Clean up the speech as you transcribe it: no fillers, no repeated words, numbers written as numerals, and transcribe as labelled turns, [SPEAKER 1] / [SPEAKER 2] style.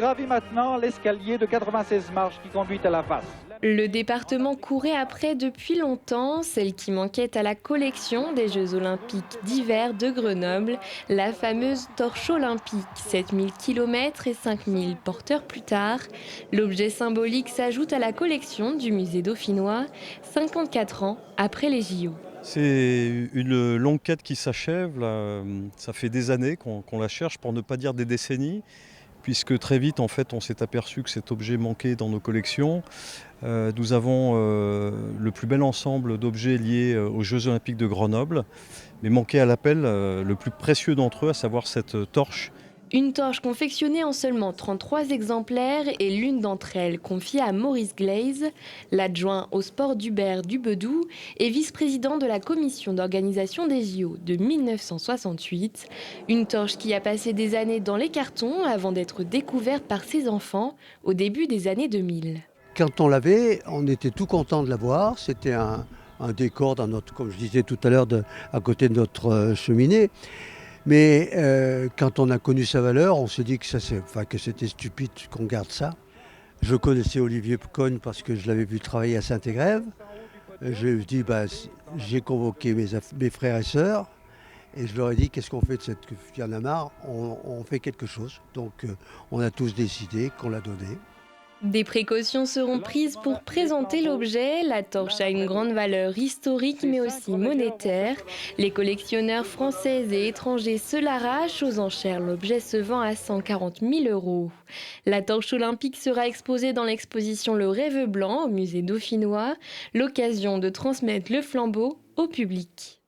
[SPEAKER 1] gravit maintenant l'escalier de 96 marches qui conduit à la face.
[SPEAKER 2] Le département courait après depuis longtemps celle qui manquait à la collection des Jeux Olympiques d'hiver de Grenoble, la fameuse torche olympique, 7000 km et 5000 porteurs plus tard. L'objet symbolique s'ajoute à la collection du musée dauphinois, 54 ans après les JO.
[SPEAKER 3] C'est une longue quête qui s'achève. Là. Ça fait des années qu'on la cherche, pour ne pas dire des décennies, puisque très vite, en fait, on s'est aperçu que cet objet manquait dans nos collections. Nous avons le plus bel ensemble d'objets liés aux Jeux Olympiques de Grenoble, mais manquait à l'appel le plus précieux d'entre eux, à savoir cette torche.
[SPEAKER 2] Une torche confectionnée en seulement 33 exemplaires et l'une d'entre elles confiée à Maurice Glaise, l'adjoint au sport d'Hubert Dubedou et vice-président de la commission d'organisation des JO de 1968. Une torche qui a passé des années dans les cartons avant d'être découverte par ses enfants au début des années 2000.
[SPEAKER 4] Quand on l'avait, on était tout content de l'avoir. C'était un décor dans notre, comme je disais tout à l'heure, à côté de notre cheminée. Mais quand on a connu sa valeur, on s'est dit que c'était stupide qu'on garde ça. Je connaissais Olivier Cogne parce que je l'avais vu travailler à Saint-Égrève. J'ai convoqué mes frères et sœurs et je leur ai dit qu'est-ce qu'on fait de cette... Il y en a marre, on fait quelque chose. Donc on a tous décidé qu'on l'a donné.
[SPEAKER 2] Des précautions seront prises pour présenter l'objet. La torche a une grande valeur historique mais aussi monétaire. Les collectionneurs français et étrangers se l'arrachent. Aux enchères, l'objet se vend à 140 000 €. La torche olympique sera exposée dans l'exposition Le Rêve Blanc au musée dauphinois. L'occasion de transmettre le flambeau au public.